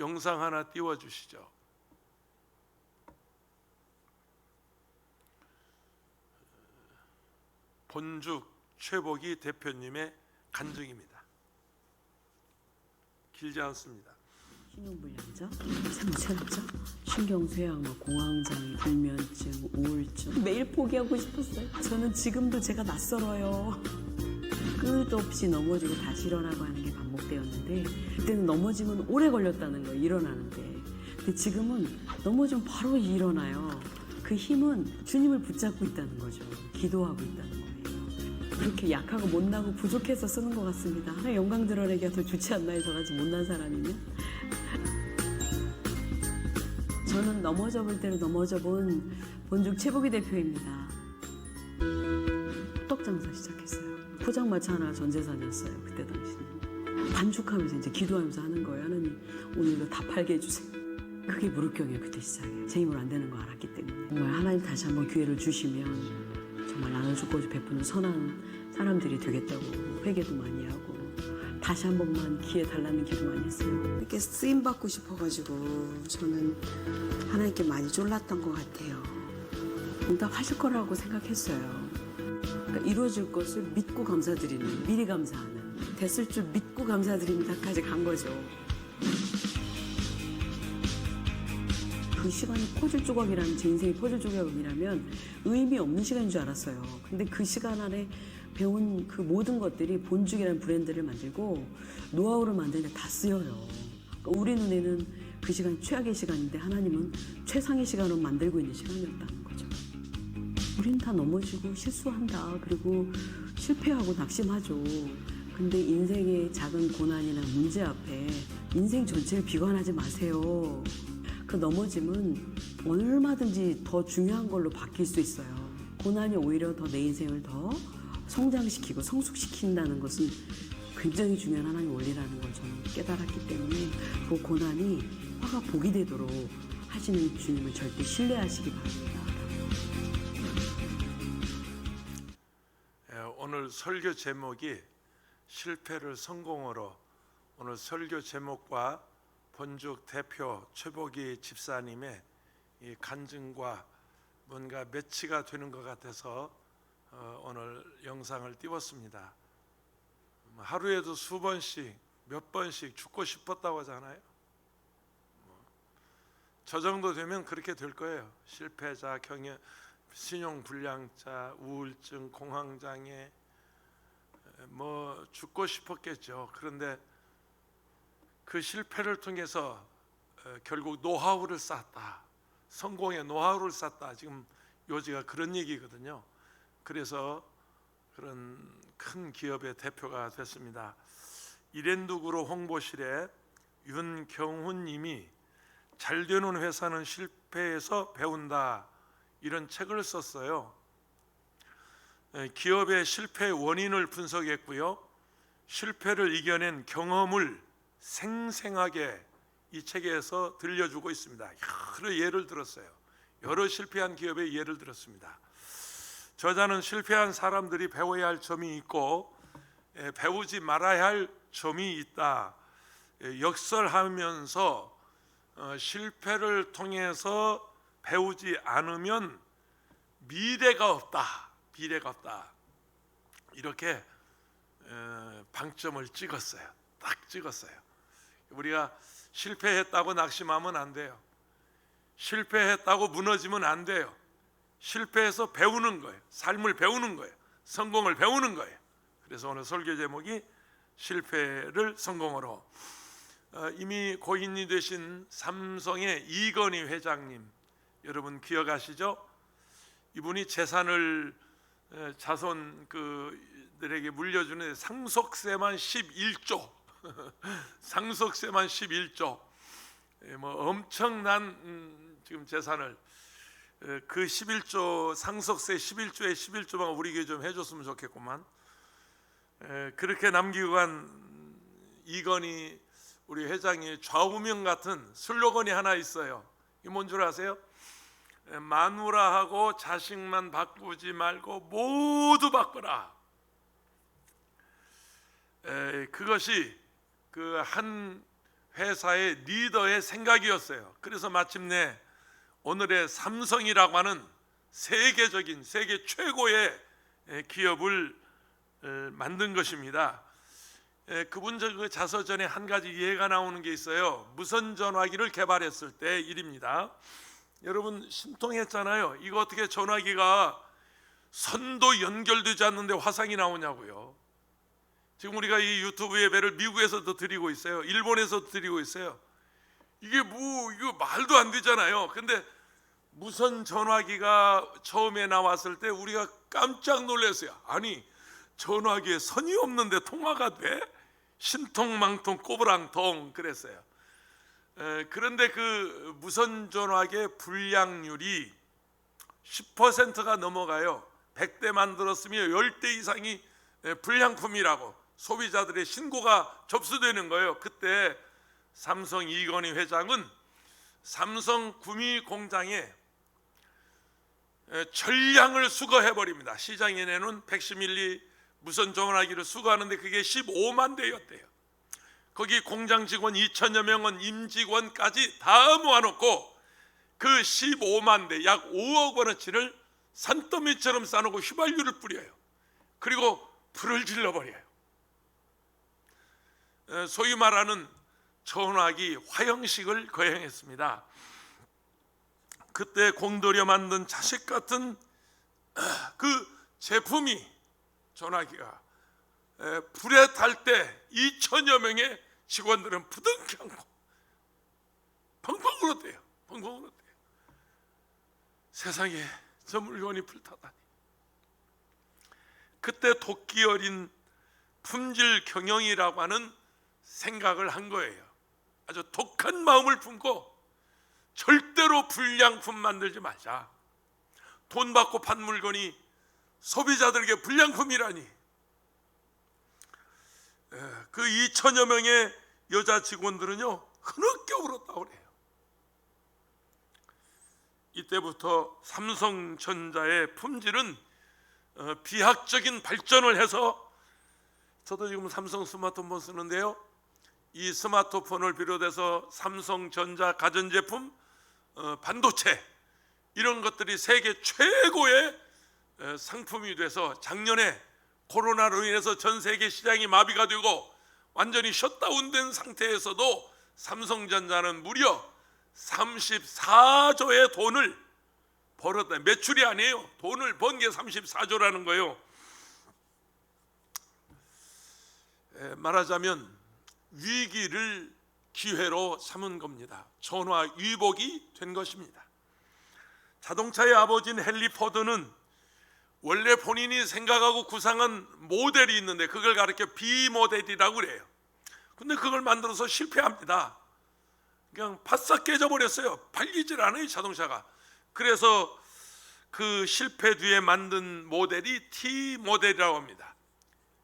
영상 하나 띄워주시죠. 본죽 최복희 대표님의 간증입니다. 길지 않습니다. 신용불량자, 생체납자, 신경쇠약, 공황장애, 불면증, 우울증 매일 포기하고 싶었어요. 저는 지금도 제가 낯설어요. 끝없이 넘어지고 다시 일어나고 하는 게 반복되었는데 그때는 넘어지면 오래 걸렸다는 거예요. 일어나는데. 근데 지금은 넘어지면 바로 일어나요. 그 힘은 주님을 붙잡고 있다는 거죠. 기도하고 있다는 거예요. 그렇게 약하고 못나고 부족해서 쓰는 것 같습니다. 하나 영광 드러내기가 더 좋지 않나요? 저같이 못난 사람이면. 저는 넘어져 볼 대로 넘어져 본 본죽 최복희 대표입니다. 호떡 장사 시작했어요. 포장마차 하나 전 재산이었어요. 그때 당시는. 반죽하면서 이제 기도하면서 하는 거예요. 하나님 오늘 이거 다 팔게 해주세요. 그게 무릎경이에요. 그때 시작이에요. 제 힘으로 안 되는 거 알았기 때문에. 정말 하나님 다시 한번 기회를 주시면 정말 나눠주고 베푸는 선한 사람들이 되겠다고 회개도 많이 하고 다시 한 번만 기회 달라는 기도 많이 했어요. 이렇게 쓰임 받고 싶어가지고 저는 하나님께 많이 쫄랐던 것 같아요. 응답하실 거라고 생각했어요. 그러니까 이루어질 것을 믿고 감사드리는, 미리 감사하는, 됐을 줄 믿고 감사드립니다까지 간 거죠. 그 시간이 퍼즐 조각이라는, 제 인생이 퍼즐 조각이라면 의미 없는 시간인 줄 알았어요. 근데 그 시간 안에 배운 그 모든 것들이 본죽이라는 브랜드를 만들고 노하우를 만드는데 다 쓰여요. 그러니까 우리 눈에는 그 시간 최악의 시간인데 하나님은 최상의 시간으로 만들고 있는 시간이었다는 거죠. 우린 다 넘어지고 실수한다. 그리고 실패하고 낙심하죠. 근데 인생의 작은 고난이나 문제 앞에 인생 전체를 비관하지 마세요. 그 넘어짐은 얼마든지 더 중요한 걸로 바뀔 수 있어요. 고난이 오히려 더 내 인생을 더 성장시키고 성숙시킨다는 것은 굉장히 중요한 하나님의 원리라는 걸 저는 깨달았기 때문에 그 고난이 화가 복이 되도록 하시는 주님을 절대 신뢰하시기 바랍니다. 오늘 설교 제목이 실패를 성공으로, 오늘 설교 제목과 본죽 대표 최복희 집사님의 이 간증과 뭔가 매치가 되는 것 같아서 오늘 영상을 띄웠습니다. 하루에도 수번씩 몇 번씩 죽고 싶었다고 하잖아요. 저 정도 되면 그렇게 될 거예요. 실패자, 신용불량자, 우울증, 공황장애, 뭐 죽고 싶었겠죠. 그런데 그 실패를 통해서 결국 노하우를 쌓았다. 성공의 노하우를 쌓았다. 지금 요지가 그런 얘기거든요. 그래서 그런 큰 기업의 대표가 됐습니다. 이랜드그룹 홍보실에 윤경훈 님이 잘 되는 회사는 실패에서 배운다, 이런 책을 썼어요. 기업의 실패 원인을 분석했고요. 실패를 이겨낸 경험을 생생하게 이 책에서 들려주고 있습니다. 여러 예를 들었어요. 여러 실패한 기업의 예를 들었습니다. 저자는 실패한 사람들이 배워야 할 점이 있고 배우지 말아야 할 점이 있다. 역설하면서 실패를 통해서 배우지 않으면 미래가 없다. 미래가 없다. 이렇게 방점을 찍었어요. 딱 찍었어요. 우리가 실패했다고 낙심하면 안 돼요. 실패했다고 무너지면 안 돼요. 실패해서 배우는 거예요. 삶을 배우는 거예요. 성공을 배우는 거예요. 그래서 오늘 설교 제목이 실패를 성공으로. 이미 고인이 되신 삼성의 이건희 회장님, 여러분 기억하시죠? 이분이 재산을 자손들에게 물려주는 상속세만 11조 상속세만 11조, 뭐 엄청난 지금 재산을, 그 11조 상속세 11조에 11조만 우리 교회 좀 해줬으면 좋겠구만. 그렇게 남기고 간 이건희 우리 회장이 좌우명 같은 슬로건이 하나 있어요. 이게 뭔 줄 아세요? 마누라하고 자식만 바꾸지 말고 모두 바꾸라. 그것이 그 한 회사의 리더의 생각이었어요. 그래서 마침내 오늘의 삼성이라고 하는 세계 최고의 기업을 만든 것입니다. 그분 그 자서전에 한 가지 예가 나오는 게 있어요. 무선 전화기를 개발했을 때 일입니다. 여러분 신통했잖아요. 이거 어떻게 전화기가 선도 연결되지 않는데 화상이 나오냐고요. 지금 우리가 이 유튜브 예배를 미국에서도 드리고 있어요. 일본에서도 드리고 있어요. 이게 이거 말도 안 되잖아요. 근데 무선 전화기가 처음에 나왔을 때 우리가 깜짝 놀랐어요. 아니 전화기에 선이 없는데 통화가 돼? 신통망통 꼬부랑통 그랬어요. 그런데 그 무선 전화기의 불량률이 10%가 넘어가요. 100대 만들었으면 10대 이상이 불량품이라고 소비자들의 신고가 접수되는 거예요. 그때 삼성 이건희 회장은 삼성 구미 공장에 전량을 수거해 버립니다. 시장에 내놓은 110mm 무선 전화기를 수거하는데 그게 15만 대였대요. 거기 공장 직원 2천여 명은 임직원까지 다 모아놓고 그 15만 대 약 5억 원어치를 산더미처럼 싸놓고 휘발유를 뿌려요. 그리고 불을 질러버려요. 소위 말하는 전화기 화형식을 거행했습니다. 그때 공들여 만든 자식 같은 그 제품이 전화기가 불에 탈 때 2천여 명의 직원들은 부둥켜안고 펑펑 울었대요. 펑펑 울었대요. 세상에 저 물건이 불타다니. 그때 도끼 어린 품질 경영이라고 하는 생각을 한 거예요. 아주 독한 마음을 품고 절대로 불량품 만들지 말자. 돈 받고 판 물건이 소비자들에게 불량품이라니. 그 2천여 명의 여자 직원들은요 흐느껴 울었다고 그래요. 이때부터 삼성전자의 품질은 비약적인 발전을 해서, 저도 지금 삼성 스마트폰 쓰는데요, 이 스마트폰을 비롯해서 삼성전자 가전제품, 반도체 이런 것들이 세계 최고의 상품이 돼서 작년에 코로나로 인해서 전 세계 시장이 마비가 되고 완전히 셧다운된 상태에서도 삼성전자는 무려 34조의 돈을 벌었다. 매출이 아니에요. 돈을 번 게 34조라는 거예요. 말하자면 위기를 기회로 삼은 겁니다. 전화 위복이 된 것입니다. 자동차의 아버지인 헨리 포드는 원래 본인이 생각하고 구상한 모델이 있는데 그걸 가르쳐 B 모델이라고 그래요. 근데 그걸 만들어서 실패합니다. 그냥 바싹 깨져버렸어요. 팔리질 않아요, 자동차가. 그래서 그 실패 뒤에 만든 모델이 T 모델이라고 합니다.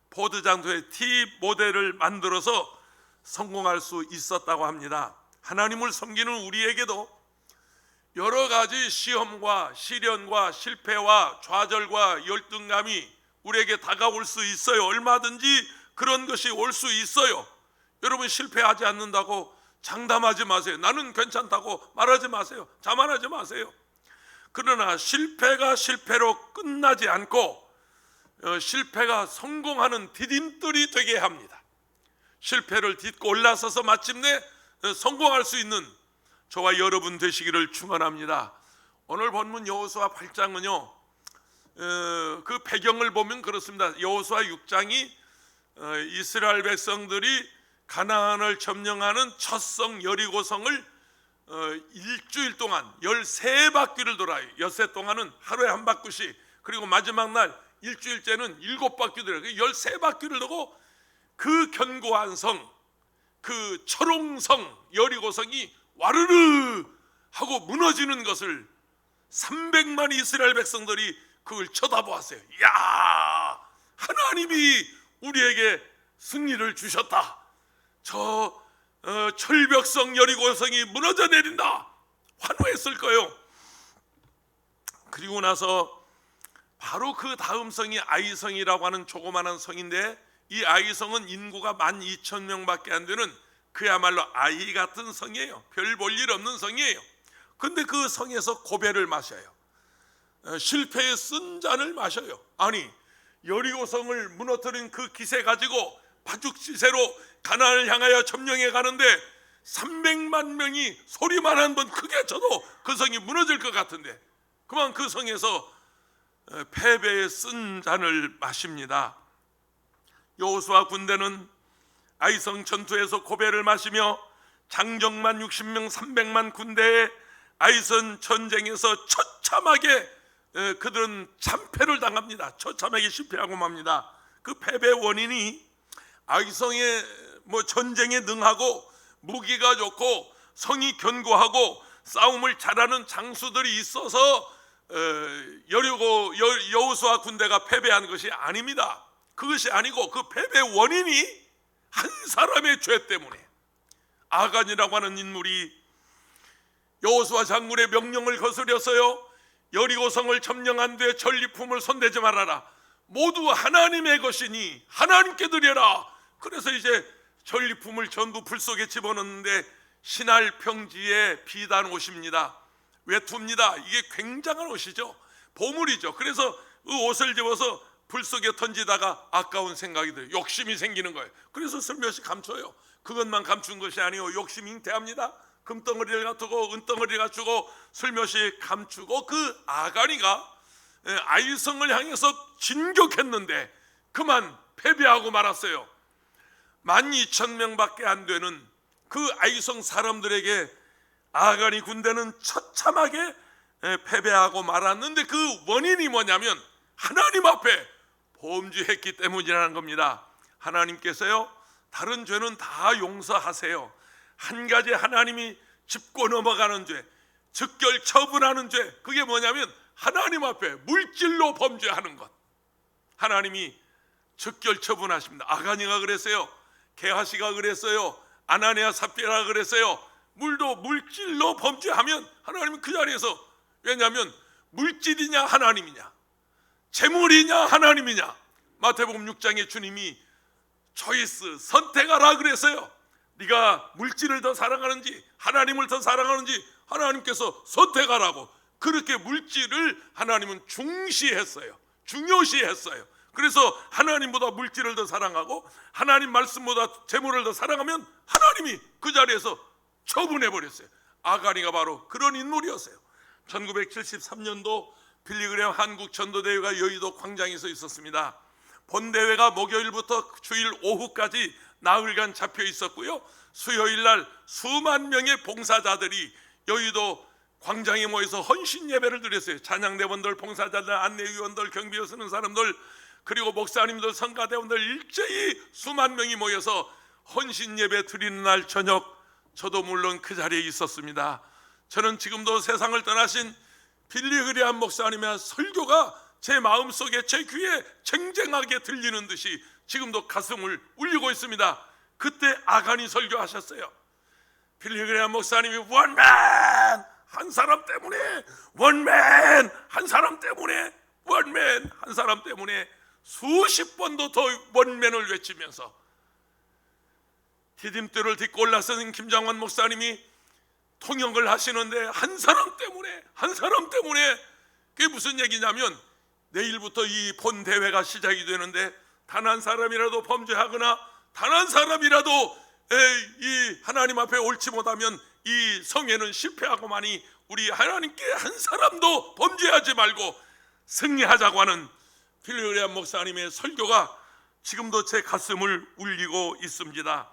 포드 장소에 T 모델을 만들어서 성공할 수 있었다고 합니다. 하나님을 섬기는 우리에게도 여러 가지 시험과 시련과 실패와 좌절과 열등감이 우리에게 다가올 수 있어요. 얼마든지 그런 것이 올 수 있어요. 여러분 실패하지 않는다고 장담하지 마세요. 나는 괜찮다고 말하지 마세요. 자만하지 마세요. 그러나 실패가 실패로 끝나지 않고 실패가 성공하는 디딤돌이 되게 합니다. 실패를 딛고 올라서서 마침내 성공할 수 있는 저와 여러분 되시기를 축원합니다. 오늘 본문 여호수아 8장은요 그 배경을 보면 그렇습니다. 여호수아 6장이 이스라엘 백성들이 가나안을 점령하는 첫 성 여리고성을 일주일 동안 13바퀴를 돌아요. 엿새 동안은 하루에 한 바퀴씩, 그리고 마지막 날 일주일째는 7바퀴 돌아요. 13바퀴를 도고 그 견고한 성, 그 철옹성 여리고성이 와르르 하고 무너지는 것을 300만 이스라엘 백성들이 그걸 쳐다보았어요. 이야, 하나님이 우리에게 승리를 주셨다. 저 철벽성 여리고성이 무너져 내린다. 환호했을 거예요. 그리고 나서 바로 그 다음 성이 아이성이라고 하는 조그마한 성인데, 이 아이성은 인구가 12,000명밖에 안 되는 그야말로 아이 같은 성이에요. 별 볼 일 없는 성이에요. 근데 그 성에서 고배를 마셔요. 실패에 쓴 잔을 마셔요. 아니, 여리고성을 무너뜨린 그 기세 가지고 파죽지세로 가나안을 향하여 점령해 가는데 300만 명이 소리만 한 번 크게 쳐도 그 성이 무너질 것 같은데 그만 그 성에서 패배에 쓴 잔을 마십니다. 여호수아 군대는 아이성 전투에서 고배를 마시며 장정만 60명 300만 군대의 아이성 전쟁에서 처참하게 그들은 참패를 당합니다. 처참하게 실패하고 맙니다. 그 패배 원인이 아이성의 전쟁에 능하고 무기가 좋고 성이 견고하고 싸움을 잘하는 장수들이 있어서 여호수아 군대가 패배한 것이 아닙니다. 그것이 아니고 그 패배 원인이 한 사람의 죄 때문에 아간이라고 하는 인물이 여호수아 장군의 명령을 거스려서요 여리고성을 점령한 뒤에 전리품을 손대지 말아라. 모두 하나님의 것이니 하나님께 드려라. 그래서 이제 전리품을 전부 불 속에 집어넣는데 신할 평지의 비단 옷입니다. 외투입니다. 이게 굉장한 옷이죠. 보물이죠. 그래서 그 옷을 집어서 불 속에 던지다가 아까운 생각이 들어요. 욕심이 생기는 거예요. 그래서 슬며시 감춰요. 그것만 감춘 것이 아니고 욕심이 잉태합니다. 금덩어리를 갖추고 은덩어리를 갖추고 슬며시 감추고 그 아간이가 아이성을 향해서 진격했는데 그만 패배하고 말았어요. 12,000명밖에 안 되는 그 아이성 사람들에게 아간이 군대는 처참하게 패배하고 말았는데 그 원인이 뭐냐면 하나님 앞에 범죄했기 때문이라는 겁니다. 하나님께서요 다른 죄는 다 용서하세요. 한 가지 하나님이 짚고 넘어가는 죄, 즉결 처분하는 죄, 그게 뭐냐면 하나님 앞에 물질로 범죄하는 것. 하나님이 즉결 처분하십니다. 아가니가 그랬어요. 게하시가 그랬어요. 아나니아 삽비라가 그랬어요. 물질로 범죄하면 하나님은 그 자리에서, 왜냐하면 물질이냐 하나님이냐, 재물이냐 하나님이냐, 마태복음 6장에 주님이 초이스, 선택하라 그랬어요. 네가 물질을 더 사랑하는지 하나님을 더 사랑하는지 하나님께서 선택하라고. 그렇게 물질을 하나님은 중시했어요. 중요시했어요. 그래서 하나님보다 물질을 더 사랑하고 하나님 말씀보다 재물을 더 사랑하면 하나님이 그 자리에서 처분해버렸어요. 아가니가 바로 그런 인물이었어요. 1973년도 빌리그레엄 한국 전도대회가 여의도 광장에서 있었습니다. 본대회가 목요일부터 주일 오후까지 나흘간 잡혀 있었고요. 수요일 날 수만 명의 봉사자들이 여의도 광장에 모여서 헌신 예배를 드렸어요. 찬양대원들, 봉사자들, 안내위원들, 경비에 서는 사람들, 그리고 목사님들, 성가대원들 일제히 수만 명이 모여서 헌신 예배 드리는 날 저녁 저도 물론 그 자리에 있었습니다. 저는 지금도 세상을 떠나신 빌리그레엄 목사님의 설교가 제 마음속에, 제 귀에 쟁쟁하게 들리는 듯이 지금도 가슴을 울리고 있습니다. 그때 아간이 설교하셨어요. 빌리그레엄 목사님이 원맨 한 사람 때문에, 원맨 한 사람 때문에, 원맨 한 사람 때문에 수십 번도 더 원맨을 외치면서 디딤돌을 딛고 올라서는 김장원 목사님이 통역을 하시는데 한 사람 때문에, 한 사람 때문에, 그게 무슨 얘기냐면 내일부터 이 본 대회가 시작이 되는데 단 한 사람이라도 범죄하거나 단 한 사람이라도 이 하나님 앞에 옳지 못하면 이 성회는 실패하고만이 우리 하나님께 한 사람도 범죄하지 말고 승리하자고 하는 빌리그레엄 목사님의 설교가 지금도 제 가슴을 울리고 있습니다.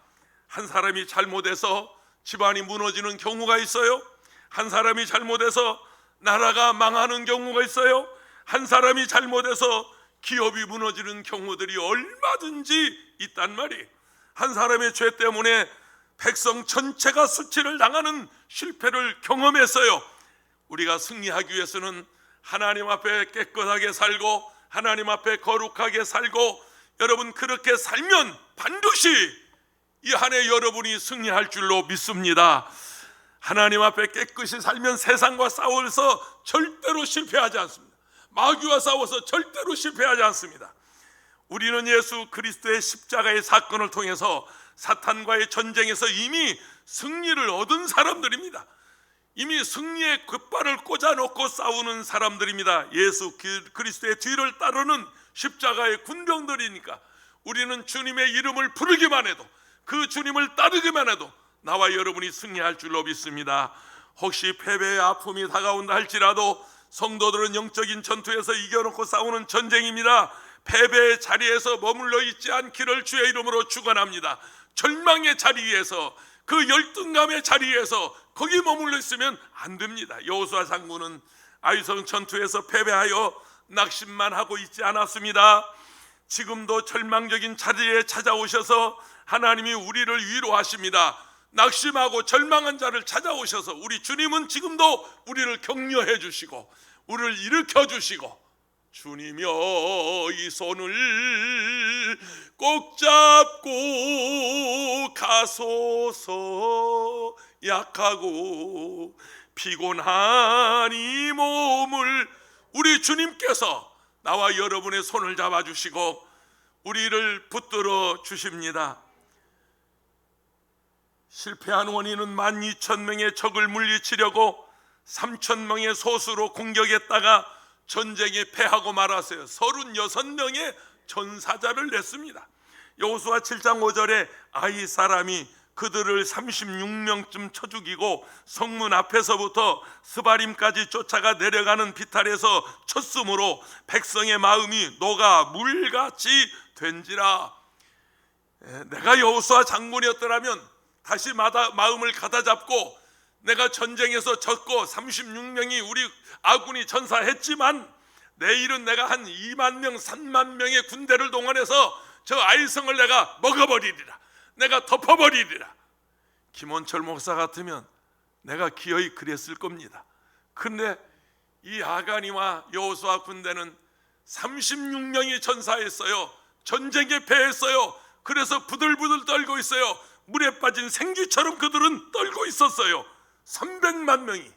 한 사람이 잘못해서 집안이 무너지는 경우가 있어요. 한 사람이 잘못해서 나라가 망하는 경우가 있어요. 한 사람이 잘못해서 기업이 무너지는 경우들이 얼마든지 있단 말이에요. 한 사람의 죄 때문에 백성 전체가 수치를 당하는 실패를 경험했어요. 우리가 승리하기 위해서는 하나님 앞에 깨끗하게 살고 하나님 앞에 거룩하게 살고, 여러분 그렇게 살면 반드시 이 한 해 여러분이 승리할 줄로 믿습니다. 하나님 앞에 깨끗이 살면 세상과 싸워서 절대로 실패하지 않습니다. 마귀와 싸워서 절대로 실패하지 않습니다. 우리는 예수 그리스도의 십자가의 사건을 통해서 사탄과의 전쟁에서 이미 승리를 얻은 사람들입니다. 이미 승리의 깃발을 꽂아놓고 싸우는 사람들입니다. 예수 그리스도의 뒤를 따르는 십자가의 군병들이니까 우리는 주님의 이름을 부르기만 해도, 그 주님을 따르기만 해도 나와 여러분이 승리할 줄로 믿습니다. 혹시 패배의 아픔이 다가온다 할지라도 성도들은 영적인 전투에서 이겨놓고 싸우는 전쟁입니다. 패배의 자리에서 머물러 있지 않기를 주의 이름으로 축원합니다. 절망의 자리에서, 그 열등감의 자리에서 거기 머물러 있으면 안 됩니다. 여호수아 장군은 아이성 전투에서 패배하여 낙심만 하고 있지 않았습니다. 지금도 절망적인 자리에 찾아오셔서 하나님이 우리를 위로하십니다. 낙심하고 절망한 자를 찾아오셔서 우리 주님은 지금도 우리를 격려해 주시고 우리를 일으켜 주시고, 주님여 이 손을 꼭 잡고 가소서, 약하고 피곤한 이 몸을 우리 주님께서 나와 여러분의 손을 잡아주시고 우리를 붙들어 주십니다. 실패한 원인은 12,000명의 적을 물리치려고 3,000명의 소수로 공격했다가 전쟁에 패하고 말았어요. 36명의 전사자를 냈습니다. 여호수아 7장 5절에 아이 사람이 그들을 36명쯤 쳐 죽이고 성문 앞에서부터 스바림까지 쫓아가 내려가는 비탈에서 쳤으므로 백성의 마음이 녹아 물같이 된지라. 내가 여호수아 장군이었더라면 다시 마음을 가다잡고, 내가 전쟁에서 졌고 36명이 우리 아군이 전사했지만 내일은 내가 한 2만 명 3만 명의 군대를 동원해서 저 아이성을 내가 먹어버리리라, 내가 덮어버리리라. 김원철 목사 같으면 내가 기어이 그랬을 겁니다. 근데 이 아가니와 여호수아 군대는 36명이 전사했어요. 전쟁에 패했어요. 그래서 부들부들 떨고 있어요. 물에 빠진 생쥐처럼 그들은 떨고 있었어요. 300만 명이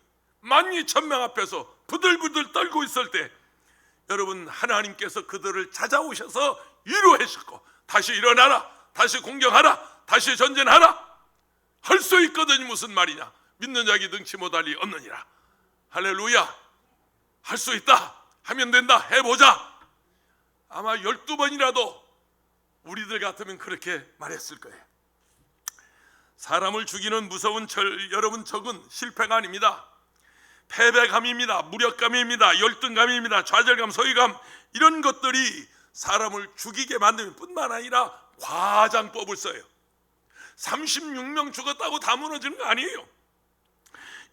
12,000명 앞에서 부들부들 떨고 있을 때 여러분, 하나님께서 그들을 찾아오셔서 위로하시고 다시 일어나라, 다시 공격하라, 다시 전쟁하라 할 수 있거든요. 무슨 말이냐? 믿는 자기 능치 못할 리 없느니라. 할렐루야. 할 수 있다, 하면 된다, 해보자. 아마 12번이라도 우리들 같으면 그렇게 말했을 거예요. 사람을 죽이는 무서운 여러분 적은 실패가 아닙니다. 패배감입니다. 무력감입니다. 열등감입니다. 좌절감, 소외감, 이런 것들이 사람을 죽이게 만드는 뿐만 아니라 과장법을 써요. 36명 죽었다고 다 무너지는 거 아니에요.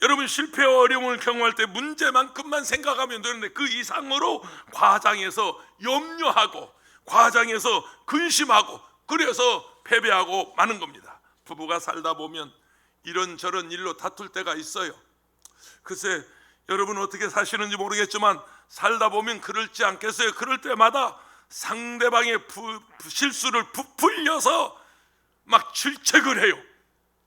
여러분, 실패와 어려움을 경험할 때 문제만큼만 생각하면 되는데 그 이상으로 과장해서 염려하고 과장해서 근심하고 그래서 패배하고 마는 겁니다. 부부가 살다 보면 이런저런 일로 다툴 때가 있어요. 글쎄 여러분 어떻게 사시는지 모르겠지만 살다 보면 그럴지 않겠어요? 그럴 때마다 상대방의 실수를 부풀려서 막 질책을 해요.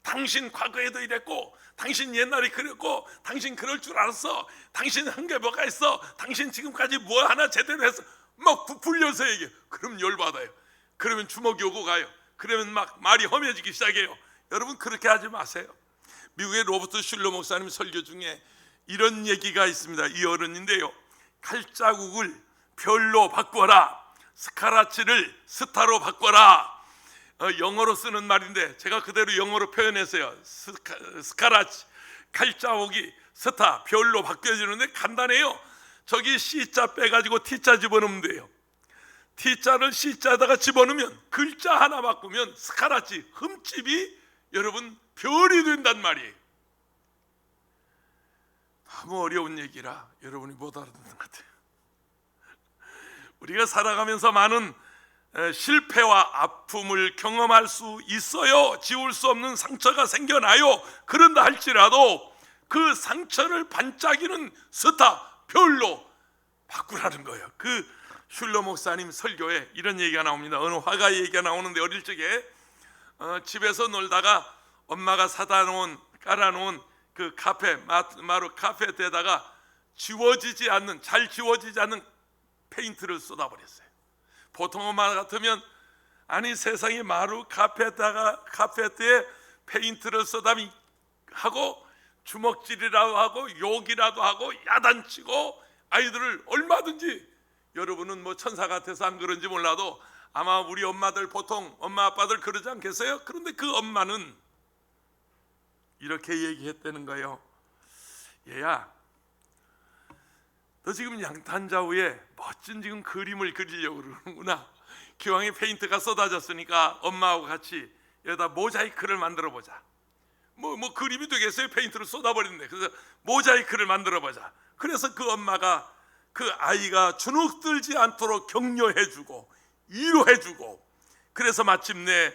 당신 과거에도 이랬고, 당신 옛날에 그랬고, 당신 그럴 줄 알았어, 당신 한 게 뭐가 있어, 당신 지금까지 뭐 하나 제대로 했어, 막 부풀려서 얘기해. 그럼 열받아요. 그러면 주먹이 오고 가요. 그러면 막 말이 험해지기 시작해요. 여러분 그렇게 하지 마세요. 미국의 로버트 슐러 목사님 설교 중에 이런 얘기가 있습니다. 이 어른인데요, 칼자국을 별로 바꿔라, 스카라치를 스타로 바꿔라. 영어로 쓰는 말인데 제가 그대로 영어로 표현했어요. 스카라치, 칼자국이 스타, 별로 바뀌어지는데 간단해요. 저기 C자 빼가지고 T자 집어넣으면 돼요. T자를 C자에다가 집어넣으면 글자 하나 바꾸면 스카라치, 흠집이 여러분 별이 된단 말이에요. 너무 어려운 얘기라 여러분이 못 알아듣는 것 같아요. 우리가 살아가면서 많은 실패와 아픔을 경험할 수 있어요. 지울 수 없는 상처가 생겨나요. 그런다 할지라도 그 상처를 반짝이는 스타, 별로 바꾸라는 거예요. 그 슐러 목사님 설교에 이런 얘기가 나옵니다. 어느 화가 얘기가 나오는데 어릴 적에 집에서 놀다가 엄마가 사다 놓은, 깔아놓은 그 카페, 마루 카페에다가 잘 지워지지 않는 페인트를 쏟아버렸어요. 보통 엄마 같으면 아니 세상에 마루 카페트에 페인트를 쏟아미 하고 주먹질이라도 하고 욕이라도 하고 야단치고 아이들을 얼마든지, 여러분은 뭐 천사 같아서 안 그런지 몰라도 아마 우리 엄마들, 보통 엄마 아빠들 그러지 않겠어요? 그런데 그 엄마는 이렇게 얘기했다는 거예요. 얘야, 너 지금 양탄자우에 멋진 지금 그림을 그리려고 그러는구나. 기왕에 페인트가 쏟아졌으니까 엄마하고 같이 여기다 모자이크를 만들어 보자. 뭐 그림이 되겠어요? 페인트를 쏟아버렸네. 그래서 모자이크를 만들어 보자. 그래서 그 엄마가 그 아이가 주눅들지 않도록 격려해주고 위로해주고, 그래서 마침내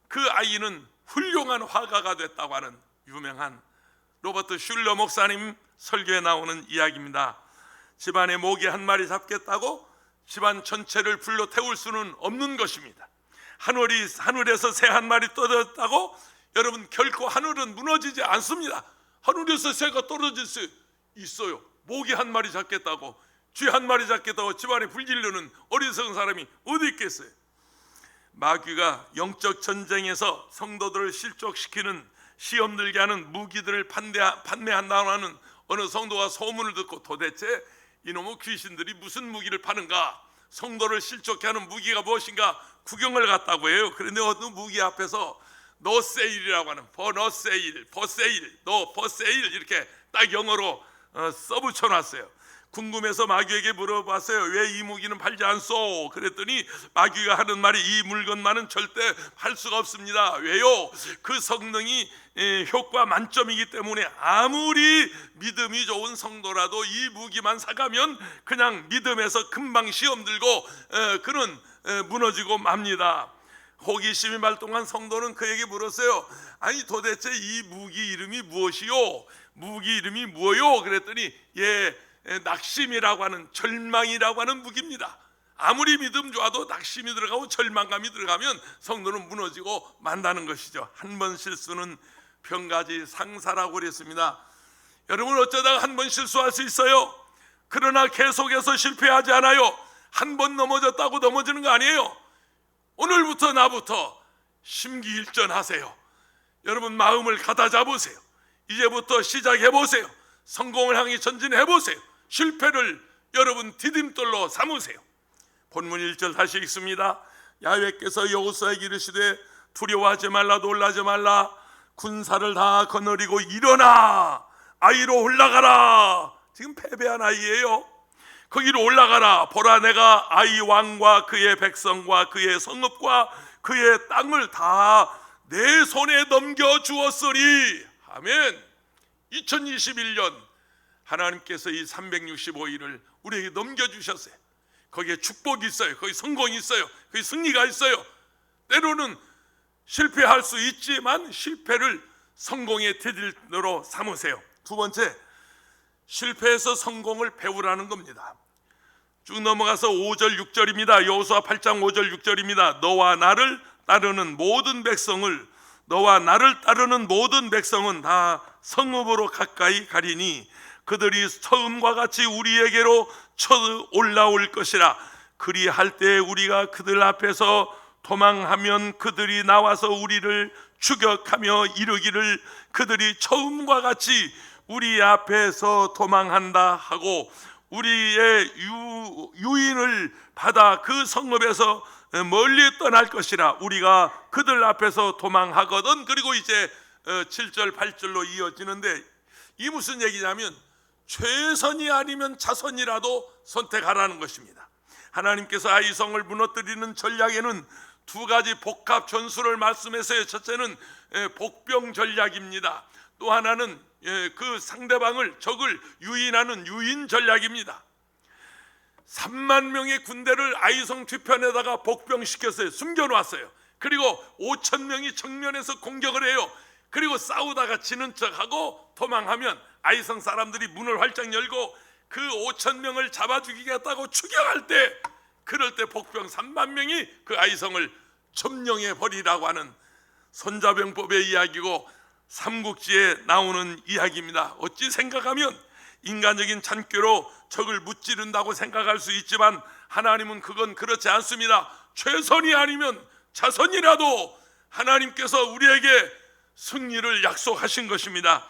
그 아이는 훌륭한 화가가 됐다고 하는 유명한 로버트 슐러 목사님 설교에 나오는 이야기입니다. 집안에 모기 한 마리 잡겠다고 집안 전체를 불러 태울 수는 없는 것입니다. 하늘에서 새 한 마리 떨어졌다고 여러분 결코 하늘은 무너지지 않습니다. 하늘에서 새가 떨어질 수 있어요. 모기 한 마리 잡겠다고, 쥐 한 마리 잡겠다고 집안에 불지르는 어리석은 사람이 어디 있겠어요? 마귀가 영적 전쟁에서 성도들을 실족시키는, 시험 들게 하는 무기들을 판매한다고 하는 어느 성도가 소문을 듣고 도대체 이놈의 귀신들이 무슨 무기를 파는가, 성도를 실족해 하는 무기가 무엇인가 구경을 갔다고 해요. 그런데 어느 무기 앞에서 no sale이라고 하는, for no sale, for sale, no for sale 이렇게 딱 영어로 써붙여놨어요. 궁금해서 마귀에게 물어봤어요. 왜 이 무기는 팔지 않소? 그랬더니 마귀가 하는 말이, 이 물건만은 절대 팔 수가 없습니다. 왜요? 그 성능이 효과 만점이기 때문에 아무리 믿음이 좋은 성도라도 이 무기만 사가면 그냥 믿음에서 금방 시험 들고 그는 무너지고 맙니다. 호기심이 발동한 성도는 그에게 물었어요. 아니 도대체 이 무기 이름이 무엇이요? 무기 이름이 뭐요? 그랬더니 낙심이라고 하는, 절망이라고 하는 무기입니다. 아무리 믿음 좋아도 낙심이 들어가고 절망감이 들어가면 성도는 무너지고 만다는 것이죠. 한 번 실수는 병가지 상사라고 그랬습니다. 여러분, 어쩌다가 한 번 실수할 수 있어요. 그러나 계속해서 실패하지 않아요. 한 번 넘어졌다고 넘어지는 거 아니에요. 오늘부터 나부터 심기일전하세요. 여러분, 마음을 가다 잡으세요. 이제부터 시작해 보세요. 성공을 향해 전진해 보세요. 실패를 여러분 디딤돌로 삼으세요. 본문 1절 다시 읽습니다. 야훼께서 여호수아에게 이르시되 두려워하지 말라, 놀라지 말라. 군사를 다 거느리고 일어나 아이로 올라가라. 지금 패배한 아이예요. 거기로 올라가라. 보라, 내가 아이 왕과 그의 백성과 그의 성읍과 그의 땅을 다 내 손에 넘겨주었으리. 아멘. 2021년 하나님께서 이 365일을 우리에게 넘겨주셨어요. 거기에 축복이 있어요. 거기 성공이 있어요. 거기 승리가 있어요. 때로는 실패할 수 있지만 실패를 성공의 대딜로 삼으세요. 두 번째, 실패해서 성공을 배우라는 겁니다. 쭉 넘어가서 5절 6절입니다. 여호수아 8장 5절 6절입니다. 너와 나를 따르는 모든 백성은 다 성읍으로 가까이 가리니 그들이 처음과 같이 우리에게로 쳐올라올 것이라. 그리할 때 우리가 그들 앞에서 도망하면 그들이 나와서 우리를 추격하며 이르기를 그들이 처음과 같이 우리 앞에서 도망한다 하고 우리의 유인을 받아 그 성읍에서 멀리 떠날 것이라. 우리가 그들 앞에서 도망하거든. 그리고 이제 7절 8절로 이어지는데, 이 무슨 얘기냐면 최선이 아니면 자선이라도 선택하라는 것입니다. 하나님께서 아이성을 무너뜨리는 전략에는 두 가지 복합 전술을 말씀했어요. 첫째는 복병 전략입니다. 또 하나는 그 상대방을, 적을 유인하는 유인 전략입니다. 3만 명의 군대를 아이성 뒤편에다가 복병시켰어요. 숨겨놨어요. 그리고 5천 명이 정면에서 공격을 해요. 그리고 싸우다가 지는 척하고 도망하면 아이성 사람들이 문을 활짝 열고 그 5천 명을 잡아 죽이겠다고 추격할 때, 그럴 때 복병 3만 명이 그 아이성을 점령해 버리라고 하는 손자병법의 이야기고 삼국지에 나오는 이야기입니다. 어찌 생각하면 인간적인 잔꾀로 적을 무찌른다고 생각할 수 있지만 하나님은 그건 그렇지 않습니다. 최선이 아니면 자손이라도 하나님께서 우리에게 승리를 약속하신 것입니다.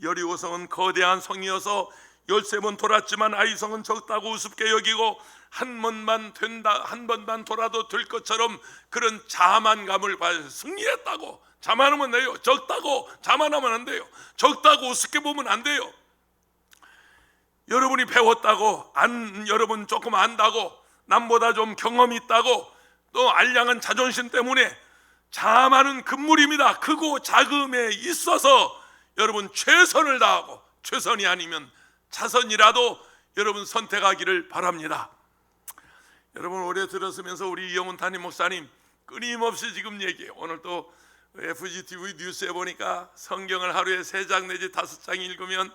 여리고성은 거대한 성이어서 13번 돌았지만 아이성은 적다고 우습게 여기고 한 번만 돌아도 될 것처럼 그런 자만감을 가져 승리했다고 자만하면 돼요. 적다고 자만하면 안 돼요. 적다고 우습게 보면 안 돼요. 여러분이 배웠다고 여러분 조금 안다고 남보다 좀 경험이 있다고 또 알량한 자존심 때문에 자만은 금물입니다. 크고 작음에 있어서 여러분 최선을 다하고 최선이 아니면 차선이라도 여러분 선택하기를 바랍니다. 여러분 올해 들었으면서 우리 이영훈 담임 목사님 끊임없이 지금 얘기해요. 오늘 또 FGTV 뉴스에 보니까 성경을 하루에 3장 내지 5장 읽으면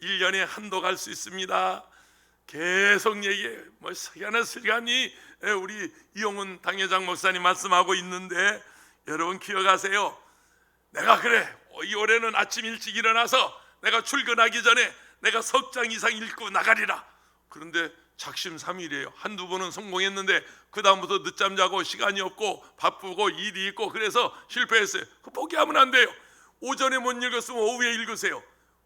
1년에 한도 갈 수 있습니다. 계속 얘기해요. 뭐 시간이 우리 이영훈 당회장 목사님 말씀하고 있는데 여러분 기억하세요. 내가 그래 이 올해는 아침 일찍 일어나서 내가 출근하기 전에 내가 석 장 이상 읽고 나가리라. 그런데 작심삼일이에요. 한두 번은 성공했는데 그 다음부터 늦잠 자고 시간이 없고 바쁘고 일이 있고 그래서 실패했어요. 그 포기하면 안 돼요. 오전에 못 읽었으면 오후에 읽으세요.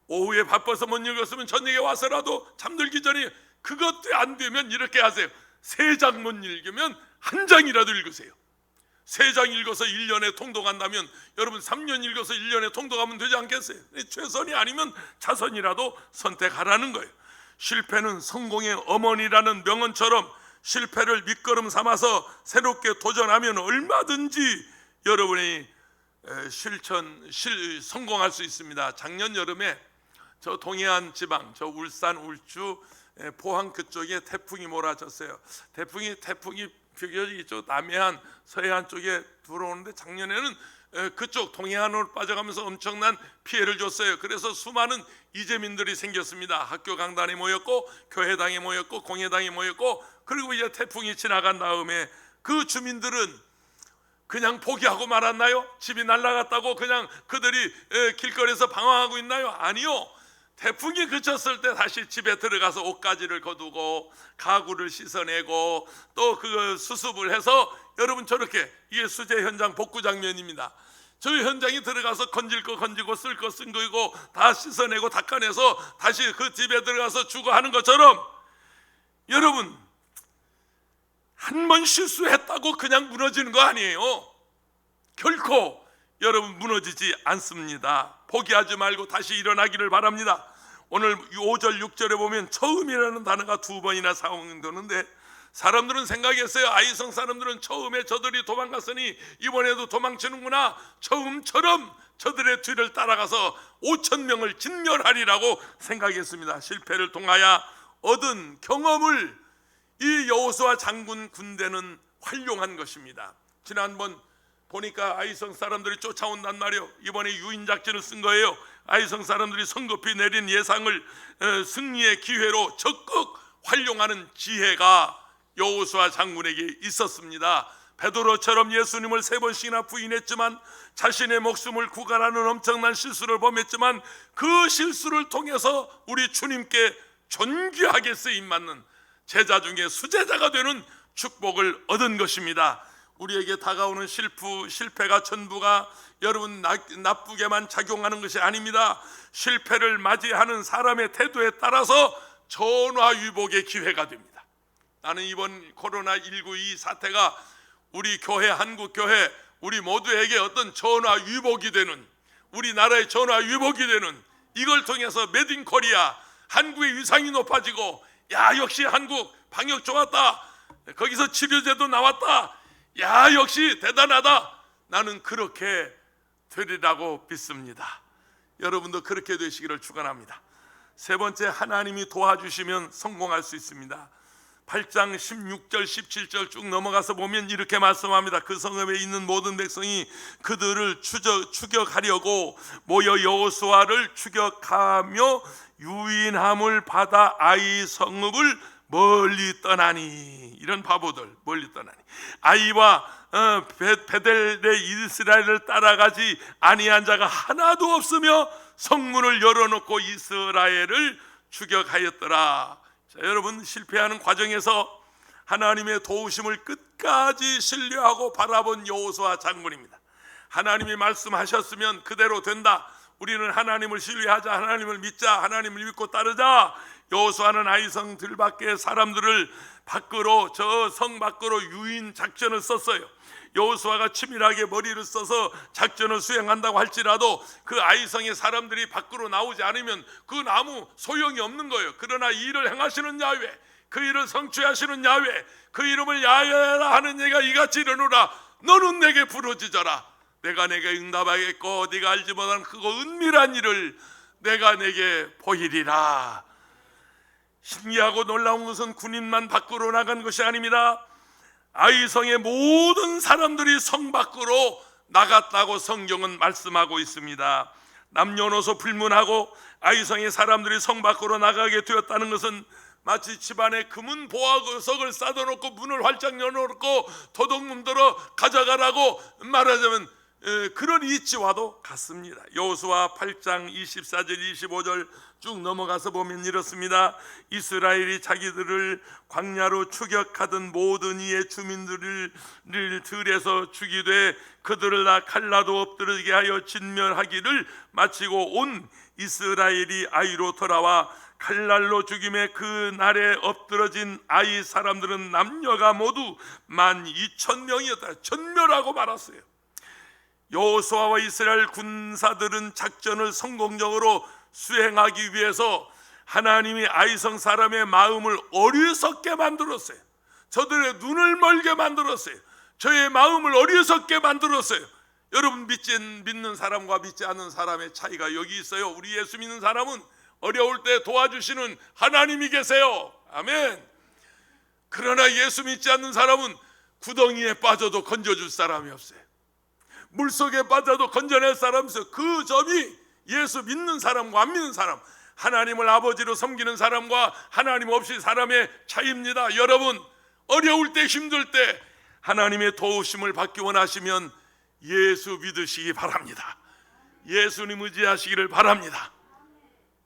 오후에 바빠서 못 읽었으면 저녁에 와서라도 잠들기 전에 그것도 안 되면 이렇게 하세요. 3장 못 읽으면 1장이라도 읽으세요. 3장 읽어서 1년에 통독한다면 여러분 3년 읽어서 1년에 통독하면 되지 않겠어요? 최선이 아니면 차선이라도 선택하라는 거예요. 실패는 성공의 어머니라는 명언처럼 실패를 밑거름 삼아서 새롭게 도전하면 얼마든지 여러분이 성공할 수 있습니다. 작년 여름에 저 동해안 지방, 저 울산, 울주, 포항 그쪽에 태풍이 몰아쳤어요. 태풍이 이쪽 남해안, 서해안 쪽에 들어오는데 작년에는 그쪽 동해안으로 빠져가면서 엄청난 피해를 줬어요. 그래서 수많은 이재민들이 생겼습니다. 학교 강단에 모였고 교회당에 모였고 공회당에 모였고 그리고 이제 태풍이 지나간 다음에 그 주민들은 그냥 포기하고 말았나요? 집이 날아갔다고 그냥 그들이 길거리에서 방황하고 있나요? 아니요. 태풍이 그쳤을 때 다시 집에 들어가서 옷가지를 거두고 가구를 씻어내고 또 그 수습을 해서 여러분 저렇게 이게 수재 현장 복구 장면입니다. 저 현장에 들어가서 건질 거 건지고 쓸 거 쓴 거이고 다 씻어내고 닦아내서 다시 그 집에 들어가서 주거하는 것처럼 여러분 한 번 실수했다고 그냥 무너지는 거 아니에요. 결코 여러분 무너지지 않습니다. 포기하지 말고 다시 일어나기를 바랍니다. 오늘 5절 6절에 보면 처음이라는 단어가 2번이나 사용되는데 사람들은 생각했어요. 아이성 사람들은 처음에 저들이 도망갔으니 이번에도 도망치는구나. 처음처럼 저들의 뒤를 따라가서 5,000명을 진멸하리라고 생각했습니다. 실패를 통하여 얻은 경험을 이 여호수아 장군 군대는 활용한 것입니다. 지난번 보니까 아이성 사람들이 쫓아온단 말이에요. 이번에 유인작전을 쓴 거예요. 아이성 사람들이 성급히 내린 예상을 승리의 기회로 적극 활용하는 지혜가 여호수아 장군에게 있었습니다. 베드로처럼 예수님을 3번씩이나 부인했지만 자신의 목숨을 구간하는 엄청난 실수를 범했지만 그 실수를 통해서 우리 주님께 존귀하게 쓰임받는 제자 중에 수제자가 되는 축복을 얻은 것입니다. 우리에게 다가오는 실패가 전부가 여러분 나쁘게만 작용하는 것이 아닙니다. 실패를 맞이하는 사람의 태도에 따라서 전화위복의 기회가 됩니다. 나는 이번 코로나19 이 사태가 우리 교회, 한국교회 우리 모두에게 어떤 전화위복이 되는, 우리나라의 전화위복이 되는, 이걸 통해서 메드 인 코리아, 한국의 위상이 높아지고 야 역시 한국 방역 좋았다, 거기서 치료제도 나왔다, 야 역시 대단하다, 나는 그렇게 되리라고 믿습니다. 여러분도 그렇게 되시기를 축원합니다. 세 번째, 하나님이 도와주시면 성공할 수 있습니다. 8장 16절 17절 쭉 넘어가서 보면 이렇게 말씀합니다. 그 성읍에 있는 모든 백성이 그들을 추격하려고 모여 여호수아를 추격하며 유인함을 받아 아이 성읍을 멀리 떠나니, 이런 바보들 멀리 떠나니 아이와 베델의 이스라엘을 따라가지 아니한 자가 하나도 없으며 성문을 열어놓고 이스라엘을 추격하였더라. 자, 여러분 실패하는 과정에서 하나님의 도우심을 끝까지 신뢰하고 바라본 여호수아 장군입니다. 하나님이 말씀하셨으면 그대로 된다. 우리는 하나님을 신뢰하자, 하나님을 믿자, 하나님을 믿고 따르자. 여호수아는 아이성 들밖의 사람들을 밖으로, 저 성 밖으로 유인 작전을 썼어요. 여호수아가 치밀하게 머리를 써서 작전을 수행한다고 할지라도 그 아이성의 사람들이 밖으로 나오지 않으면 그건 아무 소용이 없는 거예요. 그러나 이 일을 행하시는 야훼, 그 일을 성취하시는 야훼, 그 이름을 야훼라 하는 얘가 이같이 이르노라. 너는 내게 부르짖어라. 내가 내게 응답하겠고 네가 알지 못한 크고 은밀한 일을 내가 내게 보이리라. 신기하고 놀라운 것은 군인만 밖으로 나간 것이 아닙니다. 아이성의 모든 사람들이 성 밖으로 나갔다고 성경은 말씀하고 있습니다. 남녀노소 불문하고 아이성의 사람들이 성 밖으로 나가게 되었다는 것은 마치 집안에 금은 보화석을 쌓아놓고 문을 활짝 열어놓고 도둑놈 들어 가져가라고 말하자면 그런 이치와도 같습니다. 여호수아 8장 24절 25절 쭉 넘어가서 보면 이렇습니다. 이스라엘이 자기들을 광야로 추격하던 모든 이의 주민들을 들에서 죽이되 그들을 다 칼라도 엎드리게 하여 진멸하기를 마치고 온 이스라엘이 아이로 돌아와 칼날로 죽임에 그 날에 엎드러진 아이 사람들은 남녀가 모두 12,000명이었다. 전멸하고 말았어요. 여호수아와 이스라엘 군사들은 작전을 성공적으로 수행하기 위해서 하나님이 아이성 사람의 마음을 어리석게 만들었어요. 저들의 눈을 멀게 만들었어요. 저의 마음을 어리석게 만들었어요. 여러분, 믿는 사람과 믿지 않는 사람의 차이가 여기 있어요. 우리 예수 믿는 사람은 어려울 때 도와주시는 하나님이 계세요. 아멘. 그러나 예수 믿지 않는 사람은 구덩이에 빠져도 건져줄 사람이 없어요. 물속에 빠져도 건져낼 사람이 없어요. 그 점이 예수 믿는 사람과 안 믿는 사람, 하나님을 아버지로 섬기는 사람과 하나님 없이 사람의 차이입니다. 여러분, 어려울 때, 힘들 때 하나님의 도우심을 받기 원하시면 예수 믿으시기 바랍니다. 예수님 의지하시기를 바랍니다.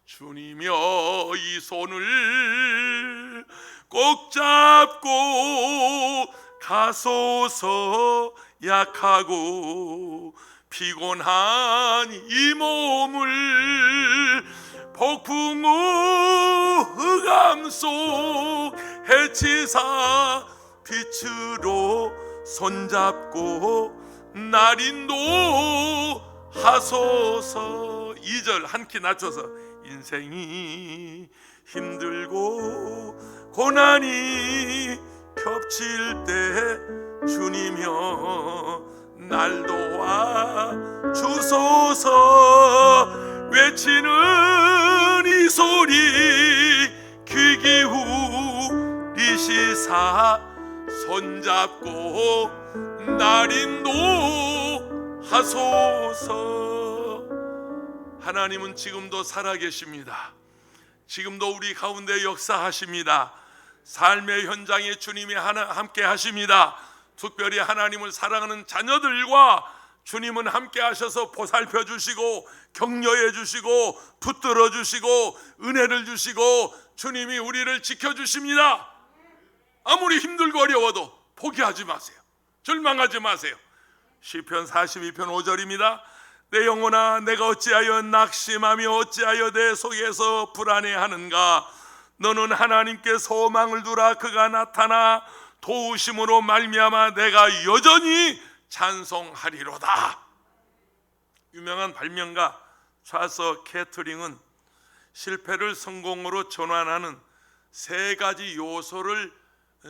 주님여 이 손을 꼭 잡고 가소서. 약하고 피곤한 이 몸을 폭풍우 흑암 속 해치사 빛으로 손잡고 날 인도하소서. 2절 한 키 낮춰서 인생이 힘들고 고난이 겹칠 때 주님여 날 도와 주소서. 외치는 이 소리 귀 기울이시사 손잡고 날 인도하소서. 하나님은 지금도 살아계십니다. 지금도 우리 가운데 역사하십니다. 삶의 현장에 주님이 함께 하십니다. 특별히 하나님을 사랑하는 자녀들과 주님은 함께 하셔서 보살펴 주시고 격려해 주시고 붙들어 주시고 은혜를 주시고 주님이 우리를 지켜주십니다. 아무리 힘들고 어려워도 포기하지 마세요. 절망하지 마세요. 시편 42편 5절입니다. 내 영혼아 내가 어찌하여 낙심하며 어찌하여 내 속에서 불안해하는가. 너는 하나님께 소망을 두라. 그가 나타나 도우심으로 말미암아 내가 여전히 찬송하리로다. 유명한 발명가 찰스 캐트링은 실패를 성공으로 전환하는 3가지 요소를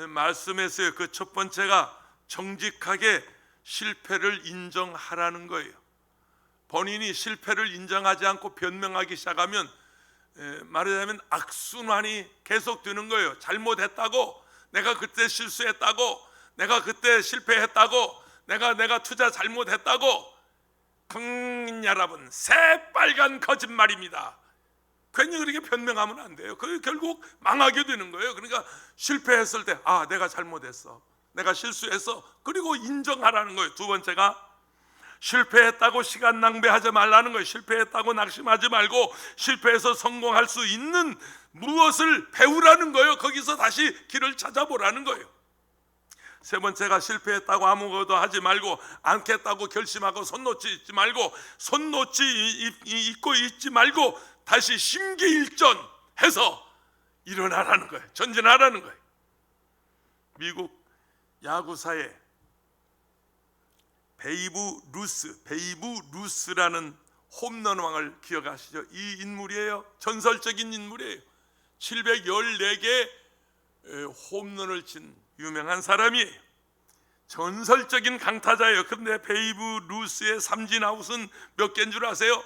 말씀했어요. 그 첫 번째가 정직하게 실패를 인정하라는 거예요. 본인이 실패를 인정하지 않고 변명하기 시작하면 말하자면 악순환이 계속되는 거예요. 잘못했다고, 내가 그때 실수했다고, 내가 그때 실패했다고, 내가 투자 잘못했다고. 여러분, 새빨간 거짓말입니다. 괜히 그렇게 변명하면 안 돼요. 그게 결국 망하게 되는 거예요. 그러니까 실패했을 때 내가 잘못했어, 내가 실수했어, 그리고 인정하라는 거예요. 두 번째가 실패했다고 시간 낭비하지 말라는 거예요. 실패했다고 낙심하지 말고 실패해서 성공할 수 있는 무엇을 배우라는 거예요. 거기서 다시 길을 찾아보라는 거예요. 세 번째가 실패했다고 아무것도 하지 말고 않겠다고 결심하고 손 놓지 있지 말고 손 놓지 잊고 있지 말고 다시 심기일전해서 일어나라는 거예요. 전진하라는 거예요. 미국 야구사에 베이브 루스라는 홈런왕을 기억하시죠? 이 인물이에요. 전설적인 인물이에요. 714개 홈런을 친 유명한 사람이에요. 전설적인 강타자예요. 그런데 베이브 루스의 삼진 아웃은 몇 개인 줄 아세요?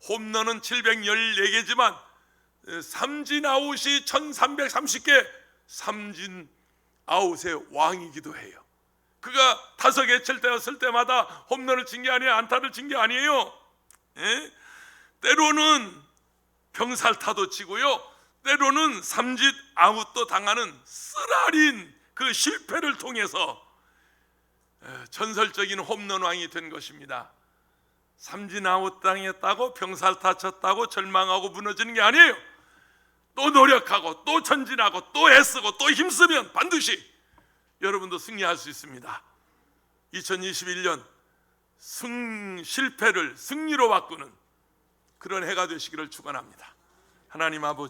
홈런은 714개지만 삼진 아웃이 1330개, 삼진 아웃의 왕이기도 해요. 그가 5개 칠 때마다 홈런을 친 게 아니에요. 안타를 친 게 아니에요. 예? 때로는 병살타도 치고요, 때로는 삼진 아웃도 당하는 쓰라린 그 실패를 통해서 전설적인 홈런왕이 된 것입니다. 삼진 아웃 당했다고 병살타 쳤다고 절망하고 무너지는 게 아니에요. 또 노력하고 또 전진하고 또 애쓰고 또 힘쓰면 반드시 여러분도 승리할 수 있습니다. 2021년 실패를 승리로 바꾸는 그런 해가 되시기를 축원합니다. 하나님 아버지,